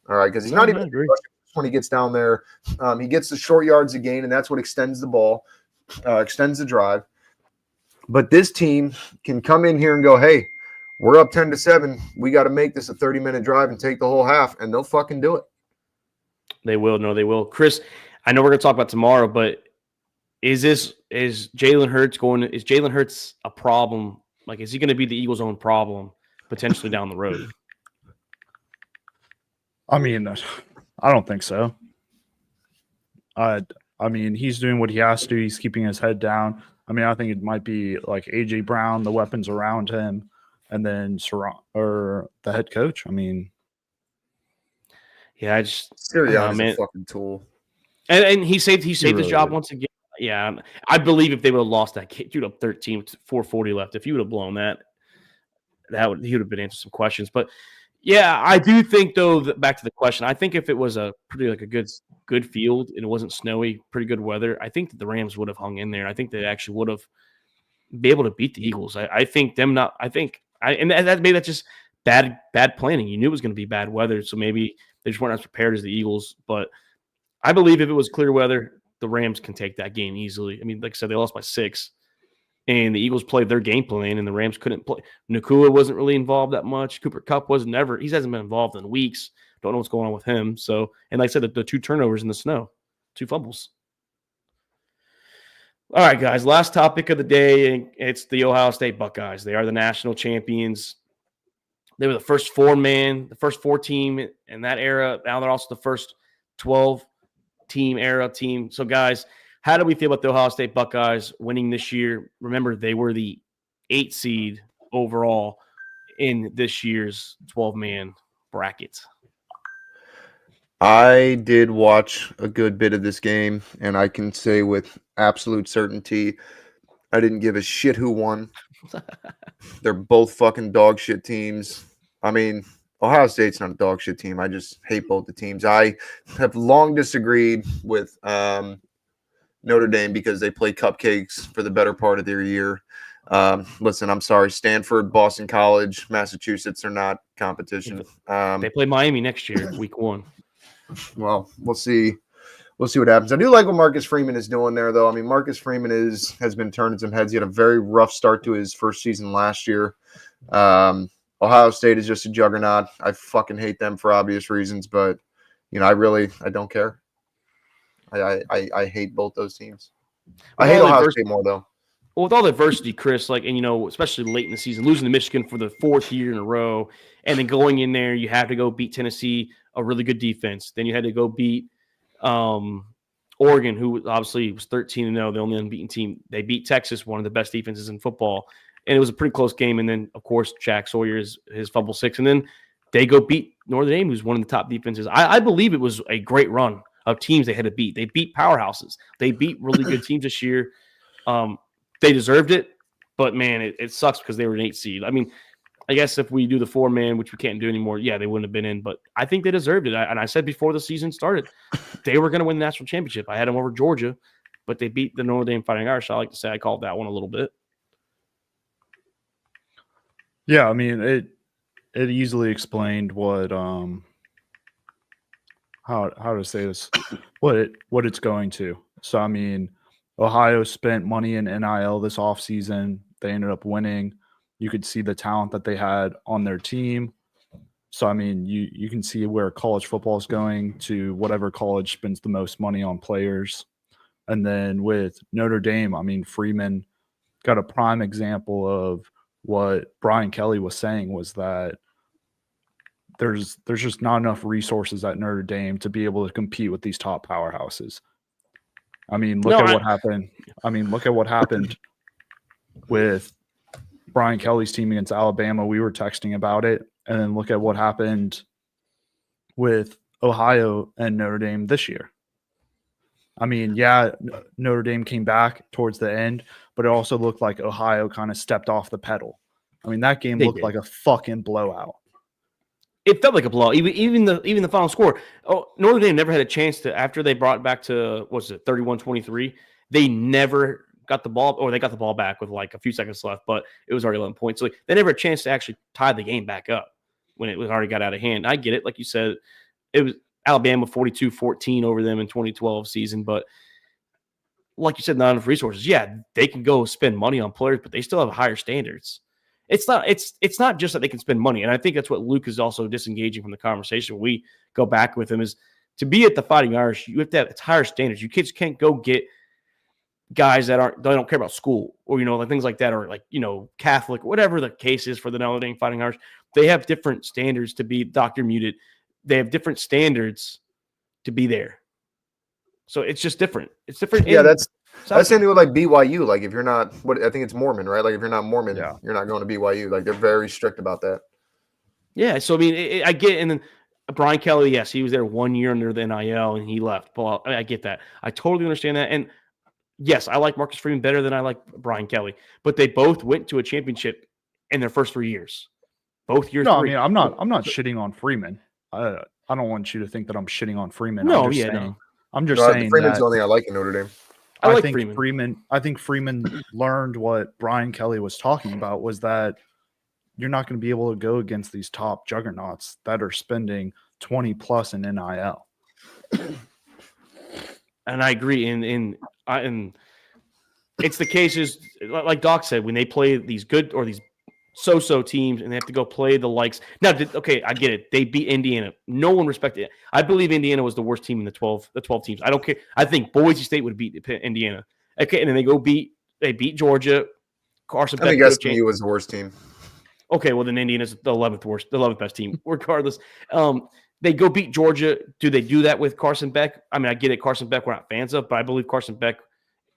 All right, because he's not even when he gets down there. He gets the short yards again, and that's what extends the ball, extends the drive. But this team can come in here and go, hey, we're up 10-7. We got to make this a 30-minute drive and take the whole half, and they'll fucking do it. They will. No, they will. Chris, I know we're going to talk about tomorrow, but is Jalen Hurts a problem? Like, is he going to be the Eagles' own problem potentially down the road? I mean, I don't think so. I mean, he's doing what he has to. He's keeping his head down. I mean, I think it might be like A.J. Brown, the weapons around him, and then the head coach. I mean, yeah, I just Sirianni's a fucking tool. And he saved really his job did. once again. Yeah, I believe if they would have lost that kick, you'd up 13 with 4:40 left. If you would have blown that, he would have been answering some questions. But yeah, I do think though that back to the question, I think if it was a pretty like a good field and it wasn't snowy, pretty good weather, I think that the Rams would have hung in there. I think they actually would have be able to beat the Eagles. I think them not. I think and maybe that's just bad planning. You knew it was going to be bad weather, so maybe they just weren't as prepared as the Eagles. But I believe if it was clear weather, the Rams can take that game easily. I mean, like I said, they lost by 6, and the Eagles played their game plan, and the Rams couldn't play. Nakua wasn't really involved that much. Cooper Kupp was never. He hasn't been involved in weeks. Don't know what's going on with him. So, and like I said, the 2 turnovers in the snow, 2 fumbles. All right, guys, last topic of the day. It's the Ohio State Buckeyes. They are the national champions. They were the first 4 team in that era. Now they're also the first 12-team era team. So, guys, how do we feel about the Ohio State Buckeyes winning this year? Remember, they were the 8th seed overall in this year's 12-man bracket. I did watch a good bit of this game, and I can say with absolute certainty, I didn't give a shit who won. They're both fucking dog shit teams. I mean, Ohio State's not a dog shit team. I just hate both the teams. I have long disagreed with Notre Dame because they play cupcakes for the better part of their year. Listen, I'm sorry. Stanford, Boston College, Massachusetts are not competition. They play Miami next year, week 1. Well, we'll see. We'll see what happens. I do like what Marcus Freeman is doing there, though. I mean, Marcus Freeman has been turning some heads. He had a very rough start to his first season last year. Ohio State is just a juggernaut. I fucking hate them for obvious reasons, but I don't care. I hate both those teams. I hate Ohio State more though. Well, with all the adversity, Chris, especially late in the season, losing to Michigan for the 4th year in a row, and then going in there, you have to go beat Tennessee, a really good defense. Then you had to go beat Oregon, who obviously was 13-0, the only unbeaten team. They beat Texas, one of the best defenses in football, and it was a pretty close game. And then, of course, Jack Sawyer his fumble 6, and then they go beat Notre Dame, who's one of the top defenses. I believe it was a great run of teams they had to beat. They beat powerhouses. They beat really good teams this year. They deserved it, but, man, it sucks because they were an 8 seed. I mean, I guess if we do the 4-man, which we can't do anymore, yeah, they wouldn't have been in. But I think they deserved it. And I said before the season started, they were going to win the national championship. I had them over Georgia, but they beat the Notre Dame Fighting Irish. I like to say I called that one a little bit. Yeah, I mean, it easily explained what how to say this, what it's going to. So, I mean, Ohio spent money in NIL this offseason. They ended up winning. You could see the talent that they had on their team. So, I mean, you can see where college football is going to whatever college spends the most money on players. And then with Notre Dame, I mean, Freeman got a prime example of what Brian Kelly was saying, was that there's just not enough resources at Notre Dame to be able to compete with these top powerhouses. I mean, look at what happened. I mean, look at what happened with Brian Kelly's team against Alabama. We were texting about it. And then look at what happened with Ohio and Notre Dame this year. I mean, yeah, Notre Dame came back towards the end, but it also looked like Ohio kind of stepped off the pedal. I mean, that game looked like a fucking blowout. It felt like a blowout. Even the final score. Oh, Notre Dame never had a chance to, after they brought it back to, 31-23, they never got the ball, or they got the ball back with like a few seconds left, but it was already 11 points. So they never had a chance to actually tie the game back up when it was already got out of hand. I get it. Like you said, it was Alabama 42-14 over them in 2012 season, but like you said, not enough resources. Yeah, they can go spend money on players, but they still have higher standards. It's not just that they can spend money, and I think that's what Luke is also disengaging from the conversation. We go back with him is to be at the Fighting Irish, you have to have higher standards. You kids can't go get guys that don't care about school or like things like that, or like Catholic, whatever the case is for the Notre Dame Fighting Irish. They have different standards to be Dr. Muted. They have different standards to be there. So it's just different. It's different. Yeah, that's the same thing with like BYU. Like if you're not, I think it's Mormon, right? Like if you're not Mormon, you're not going to BYU. Like they're very strict about that. Yeah. So I mean, I get, and then Brian Kelly, yes, he was there 1 year under the NIL and he left. Well, I get that. I totally understand that. And yes, I like Marcus Freeman better than I like Brian Kelly. But they both went to a championship in their first 3 years. Both years. No, I mean, I'm not shitting on Freeman. I don't want you to think that I'm shitting on Freeman. No, I'm just saying Freeman's the only thing I like in Notre Dame. I think Freeman. I think Freeman learned what Brian Kelly was talking about, was that you're not going to be able to go against these top juggernauts that are spending 20 plus in NIL. And I agree. And it's the cases like Doc said, when they play these good or these so-so teams and they have to go play the likes. Now, okay, I get it. They beat Indiana. No one respected it. I believe Indiana was the worst team in the 12 teams. I don't care. I think Boise State would beat Indiana. Okay, and then they beat Georgia. Carson Beck. I think SMU was the worst team. Okay, well then Indiana's the 11th best team, regardless. They go beat Georgia. Do they do that with Carson Beck? I mean, I get it. Carson Beck we're not fans of, but I believe Carson Beck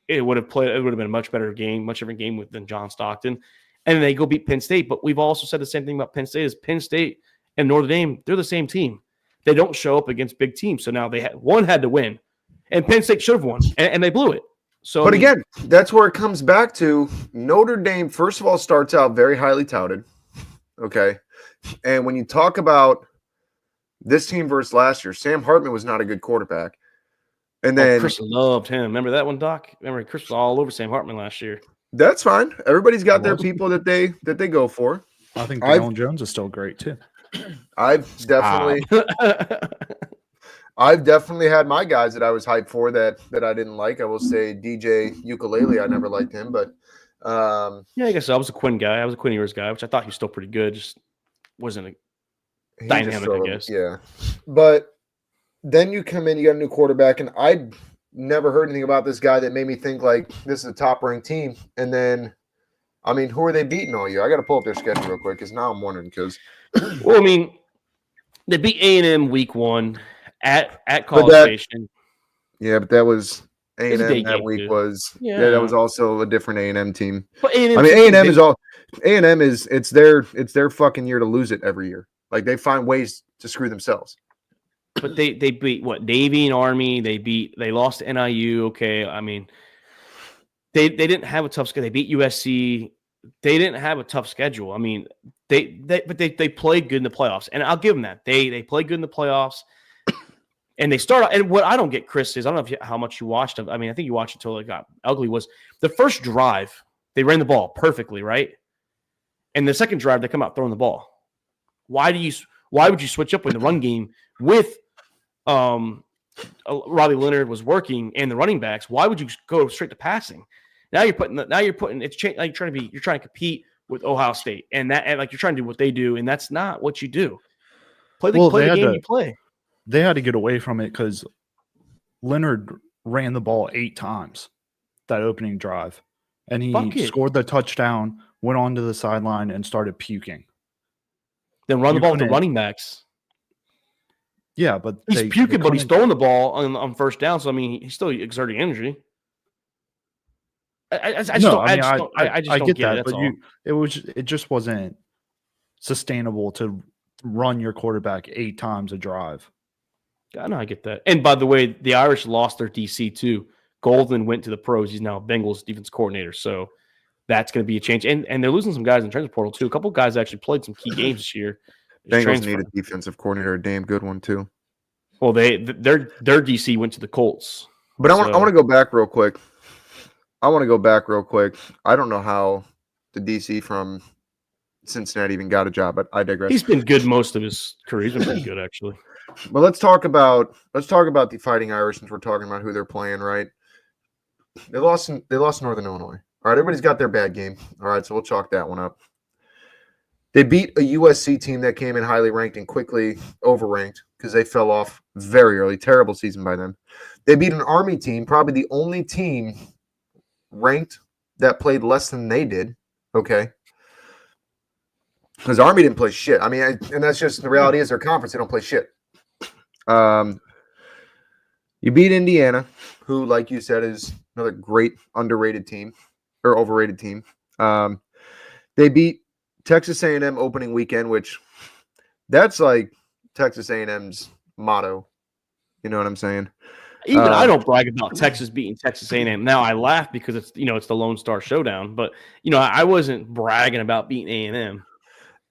it would have been a much better game, much different game than John Stockton. And they go beat Penn State. But we've also said the same thing about Penn State is Penn State and Notre Dame, they're the same team. They don't show up against big teams. So now one had to win. And Penn State should have won, and they blew it. So, but again, that's where it comes back to. Notre Dame, first of all, starts out very highly touted. Okay. And when you talk about this team versus last year, Sam Hartman was not a good quarterback. And then Chris loved him. Remember that one, Doc? Remember Chris was all over Sam Hartman last year. That's fine. Everybody's got their people that they go for. I think Deion Jones is still great too. I've definitely had my guys that I was hyped for that I didn't like. I will say DJ Ukulele. I never liked him, but I guess I was a Quinn guy. I was a Quinn Ewers guy, which I thought he was still pretty good. Just wasn't a dynamic, I guess. Yeah, but then you come in, you got a new quarterback, and I never heard anything about this guy that made me think like this is a top-ranked team. And then, I mean, who are they beating all year? I got to pull up their schedule real quick because now I'm wondering because. Well, I mean, they beat A&M week 1 at College Station. Yeah, but that was A&M that week was that was also a different A&M team. But A&M is it's their fucking year to lose it every year. Like they find ways to screw themselves. But they beat what? Navy and Army. They lost to NIU. Okay, I mean, they didn't have a tough schedule. They beat USC. They didn't have a tough schedule. I mean, they played good in the playoffs, and I'll give them that. They played good in the playoffs, and they start. And what I don't get, Chris, is I don't know how much you watched them. I mean, I think you watched it until it got ugly. Was the first drive they ran the ball perfectly, right? And the second drive they come out throwing the ball. Why would you switch up when the run game with Robbie Leonard was working and the running backs? Why would you go straight to passing? Now you're putting it's like you're trying to compete with Ohio State and like you're trying to do what they do, and that's not what you do. Play the game you play. They had to get away from it because Leonard ran the ball 8 times that opening drive, and he scored the touchdown, went onto the sideline, and started puking. Then run the ball with the running backs. Yeah, but he's puking, but he's throwing the ball on first down. So I mean, he's still exerting energy. I just don't get that. But it just wasn't sustainable to run your quarterback 8 times a drive. I know, I get that. And by the way, the Irish lost their DC too. Golden went to the pros. He's now a Bengals defense coordinator. So that's going to be a change. And they're losing some guys in the transfer portal too. A couple of guys actually played some key games this year. Bengals need a defensive coordinator, a damn good one too. Well, their DC went to the Colts. But I want to go back real quick. I want to go back real quick. I don't know how the DC from Cincinnati even got a job, but I digress. He's been good most of his career. He's been pretty good, actually. But let's talk about the Fighting Irish since we're talking about who they're playing, right? They lost Northern Illinois. All right, everybody's got their bad game. All right, so we'll chalk that one up. They beat a USC team that came in highly ranked and quickly overranked because they fell off very early. Terrible season by them. They beat an Army team, probably the only team ranked that played less than they did. Okay. Because Army didn't play shit. I mean, and that's just the reality is their conference. They don't play shit. You beat Indiana, who, like you said, is another great underrated team or overrated team. They beat Texas A&M opening weekend, which that's like Texas A&M's motto. You know what I'm saying? Even I don't brag about Texas beating Texas A&M. Now I laugh because it's the Lone Star Showdown, but I wasn't bragging about beating A&M.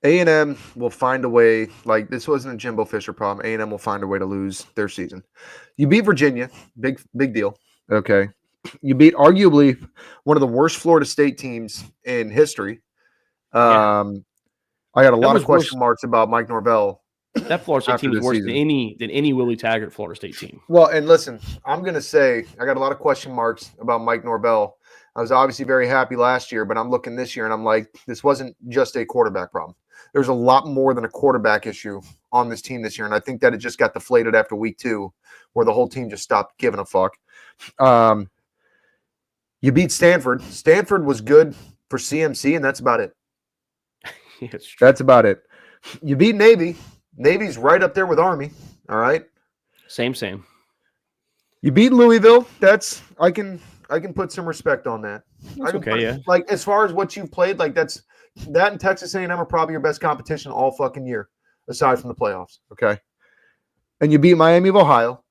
A&M will find a way. Like, this wasn't a Jimbo Fisher problem. A&M will find a way to lose their season. You beat Virginia, big deal. Okay, you beat arguably one of the worst Florida State teams in history. I got a lot of question marks about Mike Norvell. That Florida State team was worse than any Willie Taggart Florida State team. Well, and listen, I'm going to say I got a lot of question marks about Mike Norvell. I was obviously very happy last year, but I'm looking this year and I'm like, this wasn't just a quarterback problem. There's a lot more than a quarterback issue on this team this year, and I think that it just got deflated after week 2 where the whole team just stopped giving a fuck. You beat Stanford. Stanford was good for CMC, and that's about it. Yeah, that's about it. You beat Navy. Navy's right up there with Army. All right. Same. You beat Louisville. That's I can put some respect on that. Yeah. Like, as far as what you've played, like that and Texas A&M are probably your best competition all fucking year, aside from the playoffs. Okay. And you beat Miami of Ohio.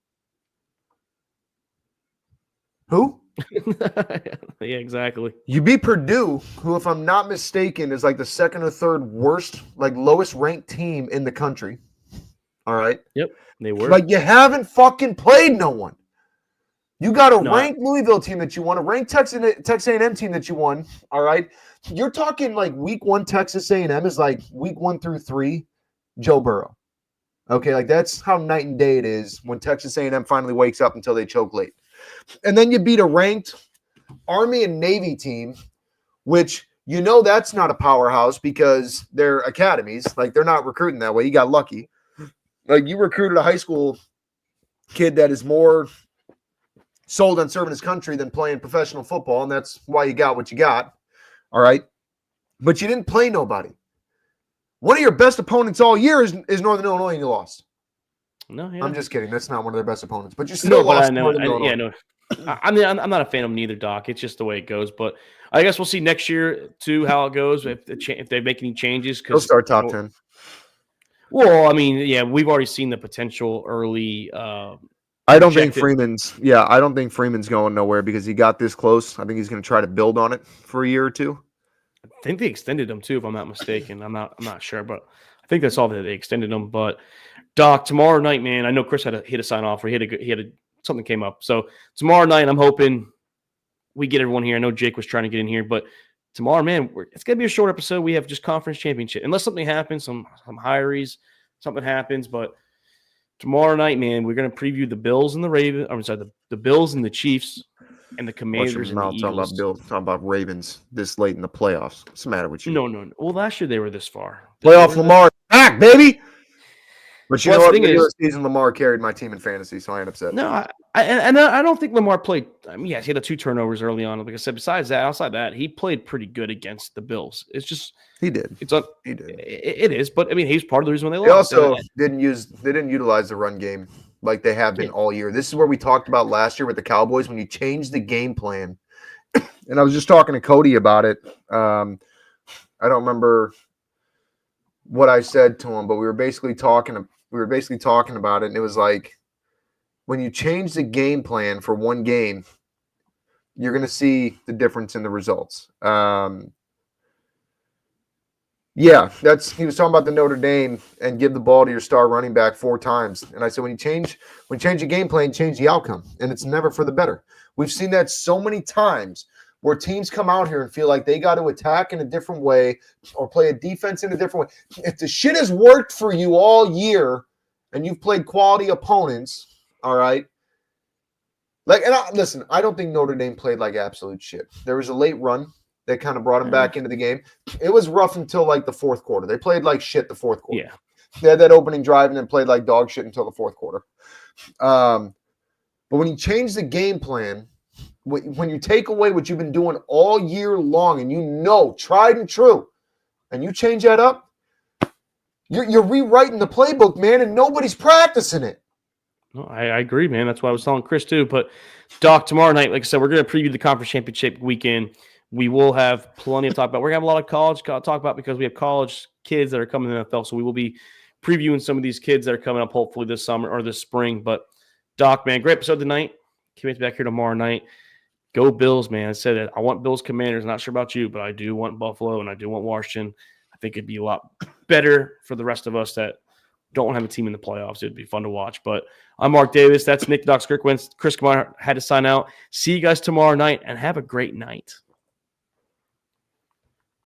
Who? Yeah, exactly. You beat Purdue, who, if I'm not mistaken, is like the second or third worst, like lowest ranked team in the country. All right. Yep, they were. Like, you haven't fucking played no one. You got a ranked Louisville team that you won, a ranked Texas A&M team that you won. All right. You're talking like week 1 Texas A&M is like week 1 through 3 Joe Burrow. Okay, like that's how night and day it is when Texas A&M finally wakes up until they choke late. And then you beat a ranked Army and Navy team, which that's not a powerhouse because they're academies. Like, they're not recruiting that way. You got lucky. Like, you recruited a high school kid that is more sold on serving his country than playing professional football, and that's why you got what you got. All right. But you didn't play nobody. One of your best opponents all year is Northern Illinois, and you lost. No, yeah. I'm just kidding. That's not one of their best opponents. But you still lost. Northern Illinois. I'm not a fan of them either, Doc. It's just the way it goes. But I guess we'll see next year too how it goes if they make any changes. They'll start top 10. Well, I mean, yeah, we've already seen the potential early. I don't think Freeman's going nowhere because he got this close. I think he's going to try to build on it for a year or two. I think they extended him too, if I'm not mistaken. I'm not sure, but I think that's all that they extended him. But Doc, tomorrow night, man, I know Chris had a sign off, or something came up. So tomorrow night, I'm hoping we get everyone here. I know Jake was trying to get in here, but tomorrow, man, it's gonna be a short episode. We have just conference championship, unless something happens, some hirees, something happens, but. Tomorrow night, man, we're going to preview the Bills and the Ravens. I'm sorry, the Bills and the Chiefs and the Commanders and the Eagles. Talking about Ravens this late in the playoffs. What's the matter with you? No. Well, last year they were this far. Playoff Lamar back, baby. But you know what? The regular season, Lamar carried my team in fantasy, so I ain't upset. No, I don't think Lamar played. I mean, yes, he had the 2 turnovers early on. Like I said, outside that, he played pretty good against the Bills. It's just he did. He did. It is, but I mean, he's part of the reason why they lost. They also didn't utilize the run game like they have been all year. This is where we talked about last year with the Cowboys when you changed the game plan. And I was just talking to Cody about it. I don't remember what I said to him, but we were basically talking about it, and it was like when you change the game plan for one game, you're going to see the difference in the results. Yeah, he was talking about the Notre Dame and give the ball to your star running back 4 times. And I said, when you change the game plan, change the outcome. And it's never for the better. We've seen that so many times where teams come out here and feel like they got to attack in a different way or play a defense in a different way. If the shit has worked for you all year and you've played quality opponents, all right. Listen, I don't think Notre Dame played like absolute shit. There was a late run that kind of brought them back into the game. It was rough until like the fourth quarter. They played like shit the fourth quarter. Yeah. They had that opening drive and then played like dog shit until the fourth quarter. But when you change the game plan, when you take away what you've been doing all year long and you know, tried and true, and you change that up, you're rewriting the playbook, man, and nobody's practicing it. No, I agree, man. That's why I was telling Chris too. But Doc, tomorrow night, like I said, we're going to preview the conference championship weekend. We will have plenty to talk about. We're going to have a lot of college to talk about because we have college kids that are coming to the NFL. So we will be previewing some of these kids that are coming up hopefully this summer or this spring. But Doc, man, great episode tonight. Can't wait to be back here tomorrow night. Go Bills, man. I said it. I want Bills Commanders. Not sure about you, but I do want Buffalo and I do want Washington. I think it'd be a lot better for the rest of us that don't have a team in the playoffs. It'd be fun to watch. But I'm Mark Davis. That's Nick Doc Skirkwins. Chris Kamar had to sign out. See you guys tomorrow night and have a great night.